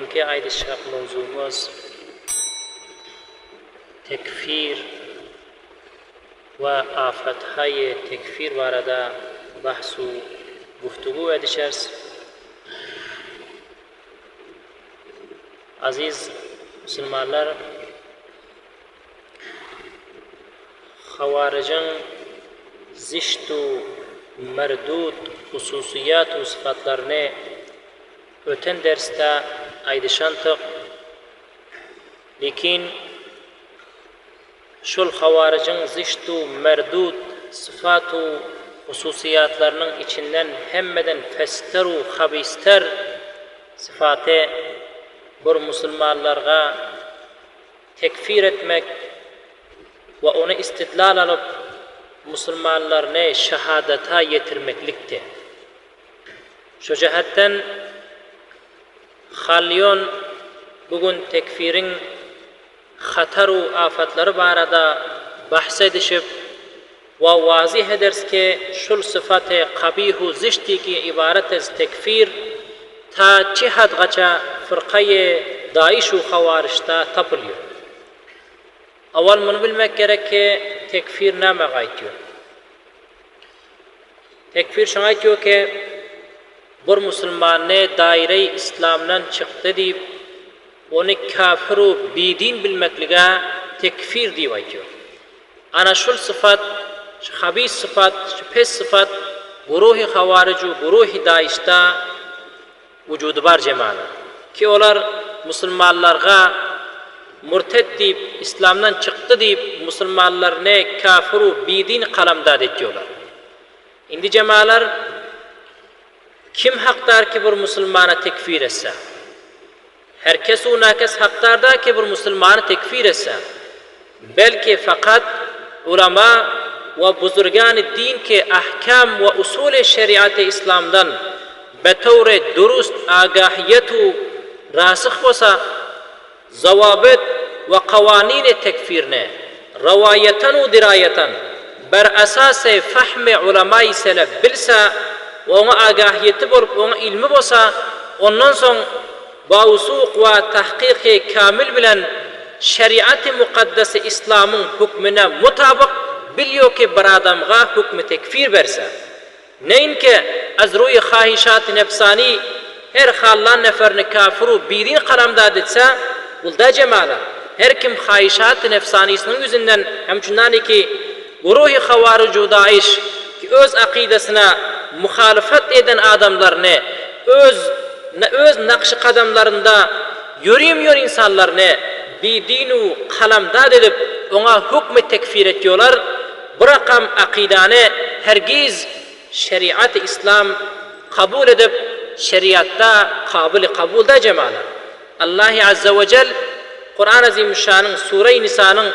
Bugünkü aydışak mevzumuz tekfir ve afethay tekfir barada bahsu guftugû edişeriz. Aziz Müslümanlar, Havaricin ziştu merdud hususiyat ve sıfatlarını öten derste aydışantık. Lekin şol havaricin ziştu merdud sıfatu hususiyatlarının içinden hemmeden festeru habister sıfatı bir Müslümanlarga tekfir etmek ve onu istidlal alıp Müslümanlarını şehadata yetirmeklikti. Şu cihetten halyon bugün tekfirin hataru afatları barada bahsedişip ve vazih ederiz ki şul sıfatı kabihu zişti ki ibaret ez tekfir ta cihad gaça fırkayı daişu havarişta tapılıyor. Aval bunu bilmek gerek ki tekfir ne meğaytiyor? Tekfir şuna aytiyor ki bir Müslümanı daire-i İslam'dan çıktı deyip onu kafiru bidin bilmekliğe tekfir deyip aytiyor. Ana şul sıfat, şu habis sıfat, şu pes sıfat guruhi havaricu, guruhi daişta vücudu var cemaat. Ki onlar Müslümanlarga murted deyip, İslam'dan çıktı deyip Müslümanlarını kafiru bidin kalamdad ediyorlar. Indi cemaatler kim haktar ki bir Müslümana tekfir etse? Herkes o nakes haktarda ki bir Müslümanı tekfir etse. Belki fakat ulama ve buzurgan-ı din ki ahkam ve usul-i şeriat-ı İslam'dan betavr durust agahiyetu rasık olsa zavabit ve kavanin-i tekfirine ravayeten ve dirayeten ber esas-ı fahm-i ulama-i selef bilse ve ona agahiyeti bulup ona ilmi olsa ondan sonra bavusuk ve tahkik kamil bilen şeriat-ı mukaddes İslam'ın hükmüne mutabık biliyor ki bir adamga hükmü tekfir verse. Neyin ki az ruy khahişat-ı nefsani her hallan neferini kafiru bidin kalamdad etse bulda cemala. Her kim khahişat-ı nefsanisinin yüzünden hemçundan ki guruhi havaricu daiş ki öz akidesine muhalefet eden adamlarını öz nakşı kadamlarında yürüyemiyor insanlarını bidinu kalamdad edip ona hükmü tekfir ediyorlar. Bu rakam akidanı hergiz şeriat-ı İslam kabul edip şeriatta kabulda cemalar. Allah Azze ve Celle Kur'an-ı Azimüşşan'ın Sure-i Nisa'nın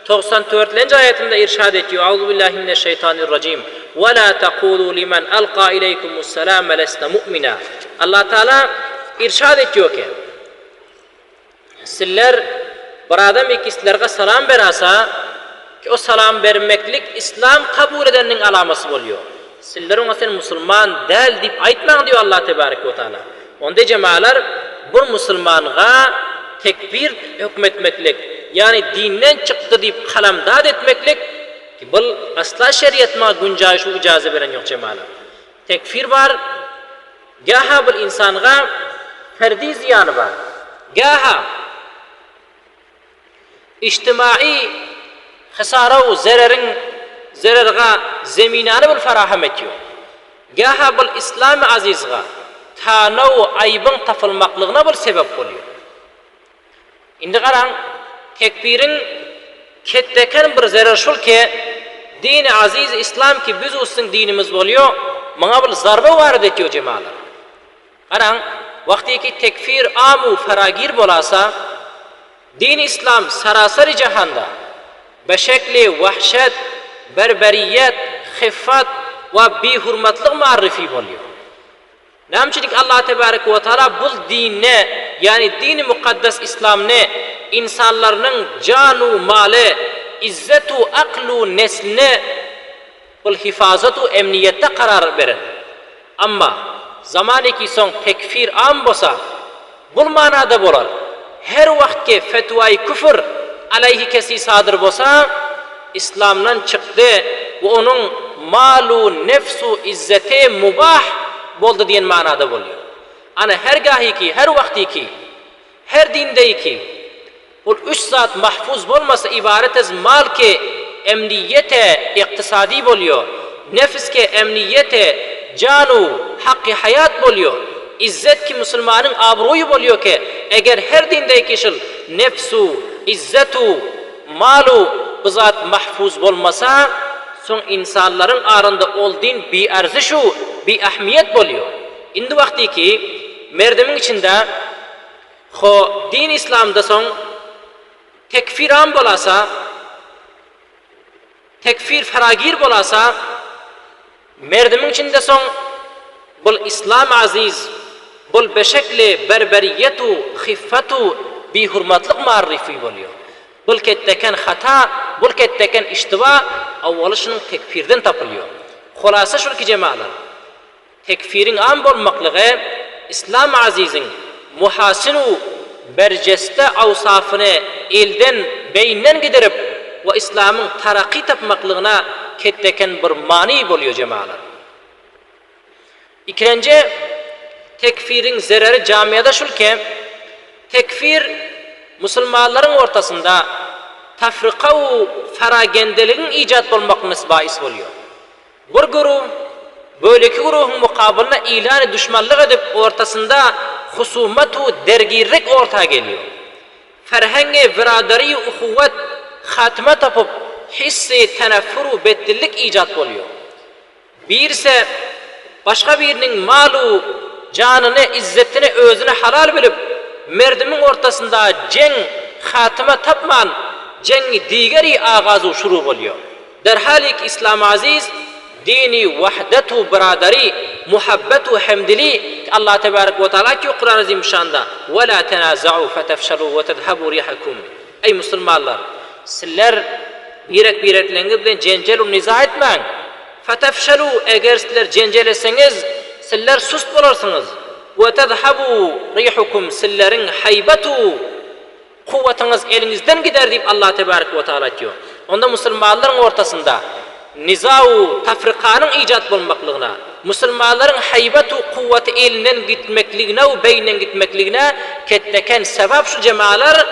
94. ayetinde irşad ediyor. Euzubillahimineşşeytanirracim. Ve la tekulu limen alqa ileykumusselam leste mu'mina. Allah Teala irşad ediyor ki sizler bir adam ki sizlerge salam berasa ki o salam vermeklik İslam kabul edeninin alaması oluyor. Sizler ona sen Müslüman değil deyip aytmağın diyor Allah Tebarek ve Teala. Onda cemalar bu Müslüman'a tekbir hükmetmeklik yani dinden çıktı deyip kalamdad etmeklik ki bu asla şeriatma güncayişu icazı veren yok cemalar. Tekfir var, gaha bu insanga ferdi ziyanı var. Gaha İçtimai hısara ve zererga zeminanı bil faraham ediyor. Gaha bil İslam-ı azizga tanav aybın tafılmaklığına bil sebep oluyor. İndi qaran tekfirin ketteken bir zerer şul ki din-i aziz İslam ki biz olsun dinimiz oluyor. Mana bil zarbe varid ediyor cemalar. Qaran vakti ki tekfir amu faragir bolasa din İslam sarasari cihanda beşekli vahşet, berberiyet, khiffat ve bihurmatlık marifi oluyor. Namçilik Allah Tebarek ve Teala bu dinne yani dini mukaddes İslam ne insanların canu male, izzetu aklu nesline bu hifazatu emniyette karar verin. Ama zamanı ki son tekfir am bosa Bu manada bolar. Her vaktki fetvai küfür aleyhi kesi sadır bolsa, İslam'dan çıktı ve onun malu, nefsu, izzeti mubah boldu diyen manada boluyor. Ana her gahi ki, her vakti ki, her dinde ki, bu üç zat mahfuz bolmasa ibaret ez mal ke emniyete iktisadi boluyor. Nefis ke emniyete canu, hakkı hayat boluyor. İzzet ki Müslümanın abruyu boluyor ki eğer her dinde kişil nefsu, izzetu, malu bu zat mahfuz bolmasa son insanların arında olduğun bir arzışu, bir ahmiyet boluyor. İndi vakti ki merdemin içinde din İslam'da son tekfiran bolasa, tekfir faragir bolasa, merdemin içinde son bul İslam aziz, bul beşekli berberiyetu, khiffatu, bi hurmatlık marifi boluyor. Bul ketteken hata, bul ketteken iştiva, avvalışının tekfirden tapılıyor. Khulasa şur ki cemalar, tekfirin am bolmaklığı, İslam azizin muhasinu berceste avsafını elden beyinden giderip ve İslam'ın tarakki tapmaklığına ketteken bir mani boluyor cemalar. İkinci, tekfirin zereri camiyada şul ki, tekfir Müslümanların ortasında tafrika-u feragendeliğin icat olmakınız bahis oluyor. Bir grup, böyleki grubun mukabeline ilan-ı düşmanlık edip ortasında husumet-u dergirlik ortaya geliyor. Ferheng-i biradari-i uhuvvet hatime tapıp hissi teneffür-u beddillik icat oluyor. Bir ise başka birinin malu, canını, izzetini, özünü halal bilip merdimin ortasında ceng hatime tapman cengi digeri ağazı şurup oluyor. Derhalik İslam aziz dini vahdetu biradari muhabbetu hemdili Allah tebarek ve teala ki Kur'an-ı Azimüşşan'da ve la tenaza'u fetefşalu ve tedhabu rihakum. Ey Müslümanlar, sizler birekleriniz bilen cencelu niza etmeyin. Fetefşalu, eğer sizler cencel etseniz sizler sust bolarsınız. Ve tedhabu rihukum, sizlerin haybetu kuvvetiniz elinizden gider deyip Allah tebarek ve teala diyor. Onda Müslümanların ortasında nizau tafrikanın icat bulunmaklığına, Müslümanların haybetu kuvveti elinden gitmekliğine ve beyninden gitmekliğine ketteken sebep şu cemalar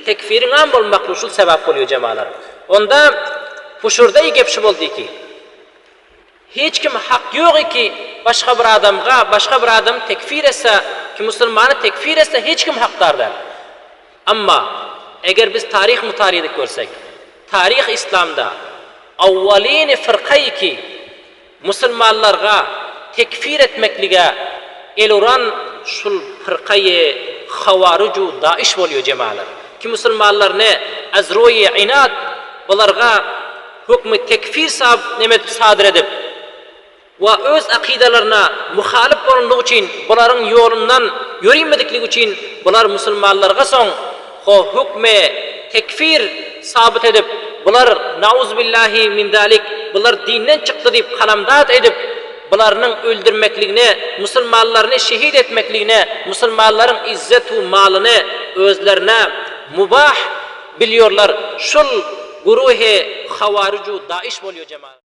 tekfirin am bulmaklığı şu sebep oluyor cemalar. Onda bu şurada iyi gepşi oldu ki hiç kim hak yok ki başka bir adam tekfir etse ki Müslümanı tekfir etse hiç kim haktardır. Ama eğer biz tarih mutarihlik görsek, tarih İslam'da avvalini fırkayı ki Müslümanlarga tekfir etmekliğe eluran şul fırkayı havarucu daiş oluyor cemalar. Ki Müslümanlar ne? Azroyi inat bularga hükmü tekfir sadır edip ve öz akidelerine muhalif olunduğu için bunların yolundan yürümedikleri için bunlar Müslümanlarga son o hükmü tekfir sabit edip bunlar nauzubillahi min dalik bunlar dinden çıktı deyip kalamdat edip bunların öldürmekliğine, Müslümanlarını şehit etmekliğine, Müslümanların izzetu malını özlerine mubah biliyorlar. Şul guruhi havaricu daiş oluyor cemaat.